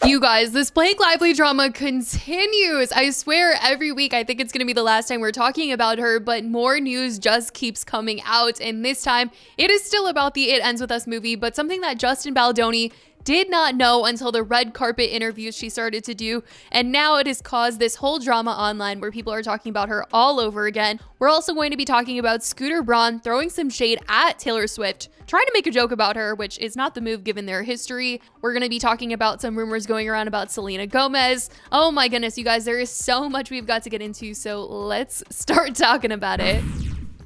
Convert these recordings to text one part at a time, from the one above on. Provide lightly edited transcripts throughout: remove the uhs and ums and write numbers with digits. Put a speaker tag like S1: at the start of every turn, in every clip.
S1: You guys, this Blake Lively drama continues. I swear every week I think it's going to be the last time we're talking about her, but more news just keeps coming out. And this time it is still about the It Ends With Us movie, but something that Justin Baldoni did not know until the red carpet interviews she started to do, and now it has caused this whole drama online where people are talking about her all over again. We're also going to be talking about Scooter Braun throwing some shade at Taylor Swift, trying to make a joke about her, which is not the move given their history. We're going to be talking about some rumors going around about Selena Gomez. Oh my goodness, you guys, there is so much we've got to get into, so let's start talking about it.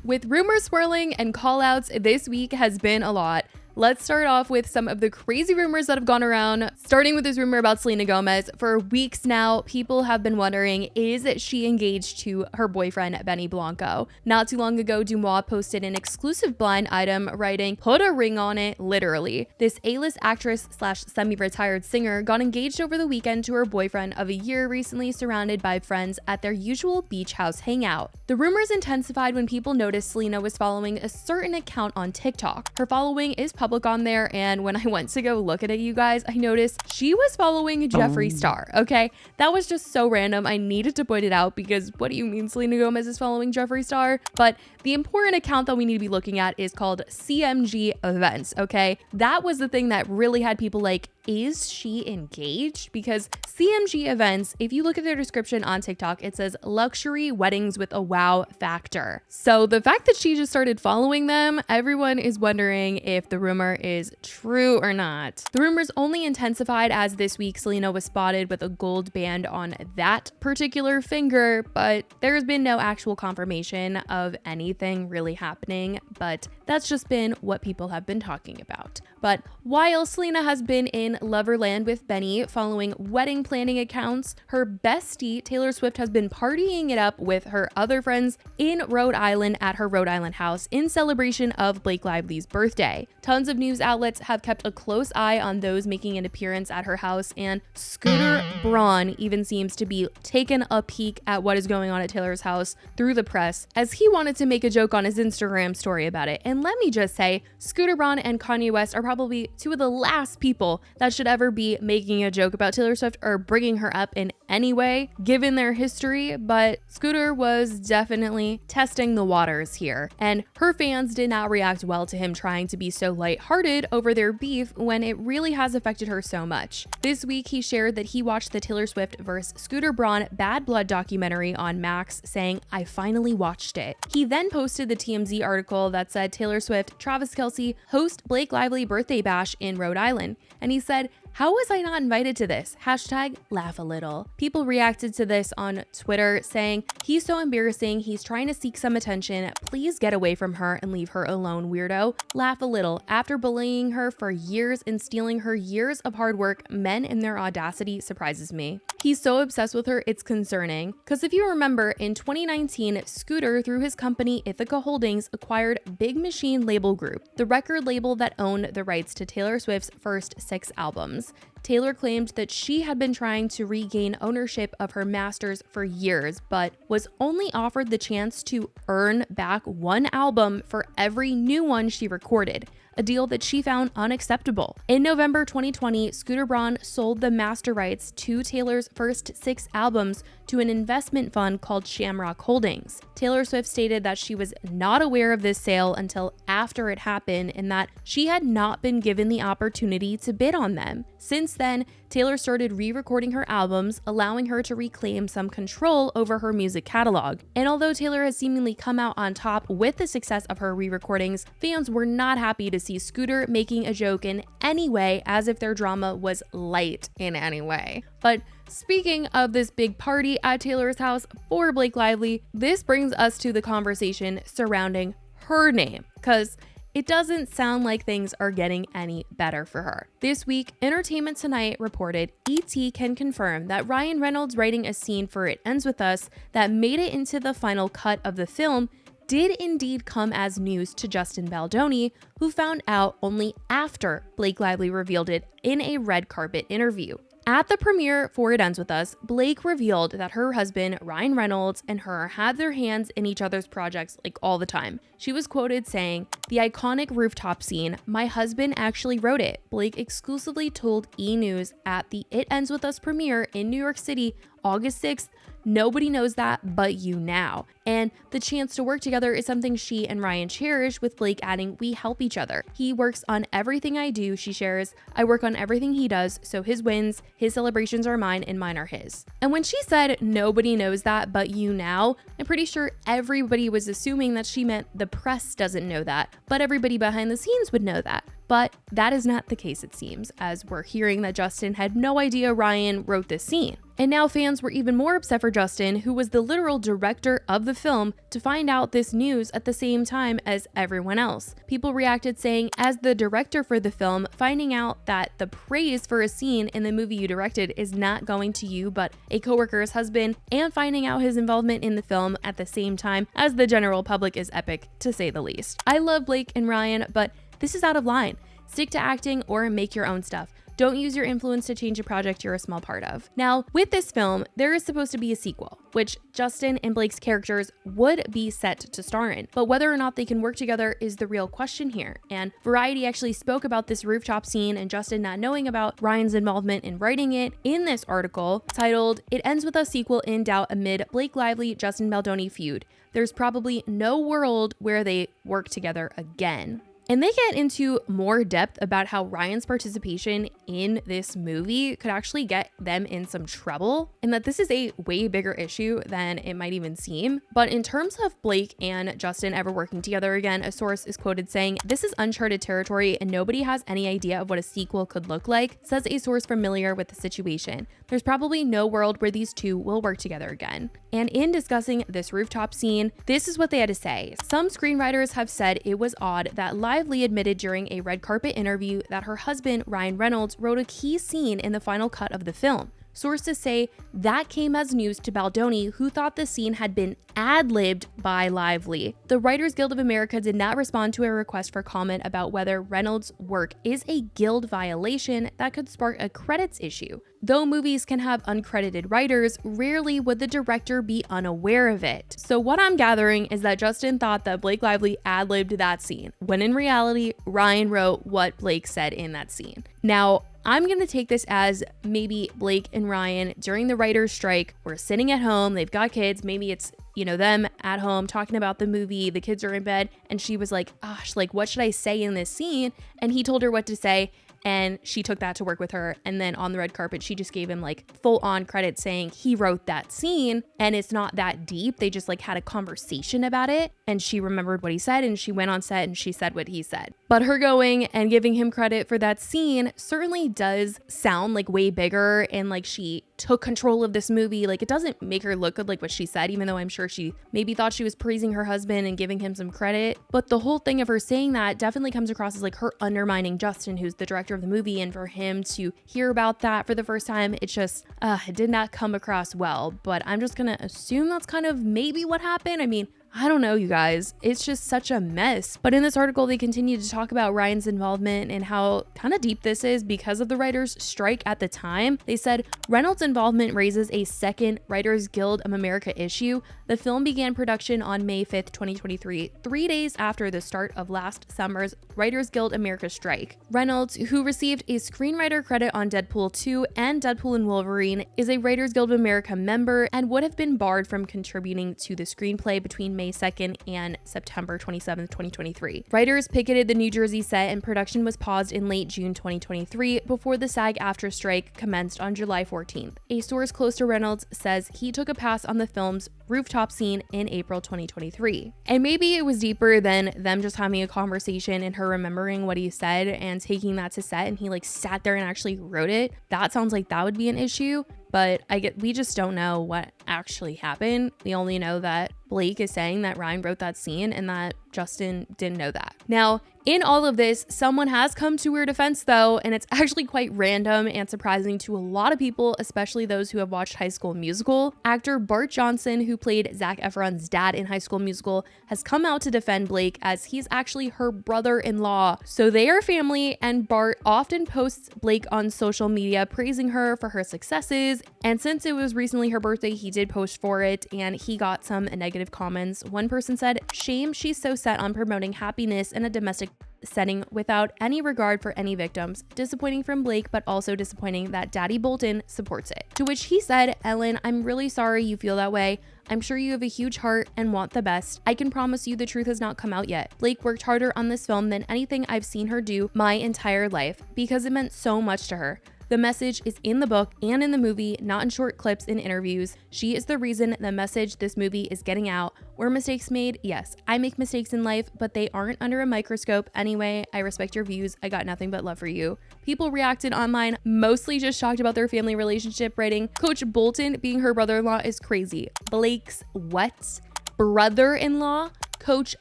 S1: With rumors swirling and call-outs, this week has been a lot. Let's start off with some of the crazy rumors that have gone around, starting with this rumor about Selena Gomez. For weeks now, people have been wondering, is she engaged to her boyfriend, Benny Blanco? Not too long ago, Dumois posted an exclusive blind item writing, "Put a ring on it," literally. This A-list actress slash semi-retired singer got engaged over the weekend to her boyfriend of a year, recently surrounded by friends at their usual beach house hangout. The rumors intensified when people noticed Selena was following a certain account on TikTok. Her following is public on there, and when I went to go look at it, you guys, I noticed she was following Jeffree Star. Okay, that was just so random. I needed to point it out because what do you mean Selena Gomez is following Jeffree Star? But the important account that we need to be looking at is called CMG Events. Okay, that was the thing that really had people like, is she engaged? Because CMG Events, if you look at their description on TikTok, it says luxury weddings with a wow factor. So the fact that she just started following them, everyone is wondering if the rumor is true or not. The rumors only intensified as this week Selena was spotted with a gold band on that particular finger, but there has been no actual confirmation of anything really happening, but that's just been what people have been talking about. But while Selena has been in Loverland with Benny following wedding planning accounts, her bestie Taylor Swift has been partying it up with her other friends in Rhode Island at her Rhode Island house in celebration of Blake Lively's birthday. Tons of news outlets have kept a close eye on those making an appearance at her house, and Scooter Braun even seems to be taking a peek at what is going on at Taylor's house through the press, as he wanted to make a joke on his Instagram story about it. And let me just say, Scooter Braun and Kanye West are probably two of the last people that should ever be making a joke about Taylor Swift or bringing her up in any way, given their history, but Scooter was definitely testing the waters here, and her fans did not react well to him trying to be so lighthearted over their beef when it really has affected her so much. This week, he shared that he watched the Taylor Swift vs. Scooter Braun Bad Blood documentary on Max, saying, "I finally watched it." He then posted the TMZ article that said Taylor Swift, Travis Kelce host Blake Lively birthday bash in Rhode Island, and he said, "How was I not invited to this? Hashtag laugh a little." People reacted to this on Twitter saying, "He's so embarrassing. He's trying to seek some attention. Please get away from her and leave her alone, weirdo. Laugh a little. After bullying her for years and stealing her years of hard work, men in their audacity surprises me. He's so obsessed with her, it's concerning." Because if you remember, in 2019, Scooter, through his company Ithaca Holdings, acquired Big Machine Label Group, the record label that owned the rights to Taylor Swift's first 6 albums. Taylor claimed that she had been trying to regain ownership of her masters for years, but was only offered the chance to earn back 1 album for every new one she recorded, a deal that she found unacceptable. In November 2020, Scooter Braun sold the master rights to Taylor's first 6 albums to an investment fund called Shamrock Holdings. Taylor Swift stated that she was not aware of this sale until after it happened and that she had not been given the opportunity to bid on them. Since then, Taylor started re-recording her albums, allowing her to reclaim some control over her music catalog. And although Taylor has seemingly come out on top with the success of her re-recordings, fans were not happy to see Scooter making a joke in any way, as if their drama was light in any way. But speaking of this big party at Taylor's house for Blake Lively, this brings us to the conversation surrounding her name, because it doesn't sound like things are getting any better for her. This week, Entertainment Tonight reported ET can confirm that Ryan Reynolds writing a scene for It Ends With Us that made it into the final cut of the film did indeed come as news to Justin Baldoni, who found out only after Blake Lively revealed it in a red carpet interview. At the premiere for It Ends With Us, Blake revealed that her husband, Ryan Reynolds, and her have their hands in each other's projects like all the time. She was quoted saying, "The iconic rooftop scene, my husband actually wrote it," Blake exclusively told E! News at the It Ends With Us premiere in New York City, August 6th. "Nobody knows that but you now." And the chance to work together is something she and Ryan cherish, with Blake adding, "We help each other. He works on everything I do," she shares. "I work on everything he does, so his wins, his celebrations are mine and mine are his." And when she said, "Nobody knows that but you now," I'm pretty sure everybody was assuming that she meant the press doesn't know that, but everybody behind the scenes would know that. But that is not the case, it seems, as we're hearing that Justin had no idea Ryan wrote this scene. And now fans were even more upset for Justin, who was the literal director of the film, to find out this news at the same time as everyone else. People reacted saying, as the director for the film, finding out that the praise for a scene in the movie you directed is not going to you but a coworker's husband, and finding out his involvement in the film at the same time as the general public is epic, to say the least. I love Blake and Ryan, but this is out of line. Stick to acting or make your own stuff. Don't use your influence to change a project you're a small part of. Now, with this film, there is supposed to be a sequel, which Justin and Blake's characters would be set to star in. But whether or not they can work together is the real question here. And Variety actually spoke about this rooftop scene and Justin not knowing about Ryan's involvement in writing it in this article titled, "It Ends With a Sequel in Doubt Amid Blake Lively-Justin Baldoni Feud. There's probably no world where they work together again." And they get into more depth about how Ryan's participation in this movie could actually get them in some trouble, and that this is a way bigger issue than it might even seem. But in terms of Blake and Justin ever working together again, a source is quoted saying, "This is uncharted territory and nobody has any idea of what a sequel could look like," says a source familiar with the situation. "There's probably no world where these two will work together again." And in discussing this rooftop scene, this is what they had to say. Some screenwriters have said it was odd that Lively admitted during a red carpet interview that her husband, Ryan Reynolds, wrote a key scene in the final cut of the film. Sources say that came as news to Baldoni, who thought the scene had been ad-libbed by Lively. The Writers Guild of America did not respond to a request for comment about whether Reynolds' work is a guild violation that could spark a credits issue. Though movies can have uncredited writers, rarely would the director be unaware of it. So what I'm gathering is that Justin thought that Blake Lively ad-libbed that scene, when in reality, Ryan wrote what Blake said in that scene. Now, I'm going to take this as maybe Blake and Ryan during the writer's strike were sitting at home, they've got kids, maybe it's, them at home talking about the movie, the kids are in bed, and she was like, gosh, like what should I say in this scene? And he told her what to say, and she took that to work with her. And then on the red carpet, she just gave him like full on credit saying he wrote that scene, and it's not that deep. They just like had a conversation about it, and she remembered what he said, and she went on set and she said what he said. But her going and giving him credit for that scene certainly does sound like way bigger, and like she took control of this movie. Like it doesn't make her look good like what she said, even though I'm sure she maybe thought she was praising her husband and giving him some credit. But the whole thing of her saying that definitely comes across as like her undermining Justin, who's the director of the movie. And for him to hear about that for the first time, it just it did not come across well. But I'm just gonna assume that's kind of maybe what happened. I mean, I don't know, you guys. It's just such a mess. But in this article, they continue to talk about Ryan's involvement and how kind of deep this is because of the writers' strike at the time. They said, Reynolds' involvement raises a second Writers Guild of America issue. The film began production on May 5th, 2023, 3 days after the start of last summer's Writers Guild America strike. Reynolds, who received a screenwriter credit on Deadpool 2 and Deadpool and Wolverine, is a Writers Guild of America member and would have been barred from contributing to the screenplay between May 2nd and September 27th, 2023. Writers picketed the New Jersey set and production was paused in late June 2023 before the SAG-AFTRA strike commenced on July 14th. A source close to Reynolds says he took a pass on the film's rooftop scene in April 2023. And maybe it was deeper than them just having a conversation and her remembering what he said and taking that to set, and he like sat there and actually wrote it. That sounds like that would be an issue. But we just don't know what actually happened. We only know that Blake is saying that Ryan wrote that scene and that Justin didn't know that. Now, in all of this, someone has come to her defense though, and it's actually quite random and surprising to a lot of people, especially those who have watched High School Musical. Actor Bart Johnson, who played Zac Efron's dad in High School Musical, has come out to defend Blake as he's actually her brother-in-law. So they are family, and Bart often posts Blake on social media praising her for her successes. And since it was recently her birthday, he did post for it, and he got some negative comments. One person said, "Shame she's so set on promoting happiness in a domestic setting without any regard for any victims. Disappointing from Blake, but also disappointing that Daddy Bolton supports it." To which he said, "Ellen, I'm really sorry you feel that way. I'm sure you have a huge heart and want the best. I can promise you the truth has not come out yet. Blake worked harder on this film than anything I've seen her do my entire life because it meant so much to her. The message is in the book and in the movie, not in short clips in interviews. She is the reason the message this movie is getting out. Were mistakes made? Yes. I make mistakes in life, but they aren't under a microscope. Anyway, I respect your views. I got nothing but love for you." People reacted online, mostly just shocked about their family relationship, writing, "Coach Bolton being her brother-in-law is crazy. Blake's what? Brother-in-law? Coach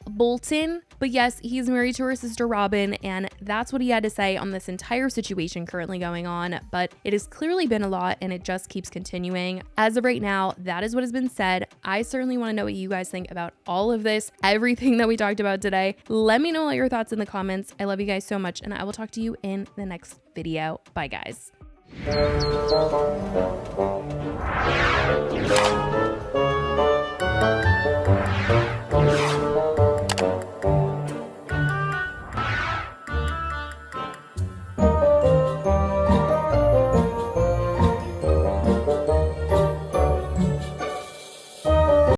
S1: Bolton?" But yes, he's married to her sister Robin, and that's what he had to say on this entire situation currently going on. But it has clearly been a lot, and it just keeps continuing. As of right now, that is what has been said. I certainly want to know what you guys think about all of this, everything that we talked about today. Let me know all your thoughts in the comments. I love you guys so much, and I will talk to you in the next video. Bye, guys.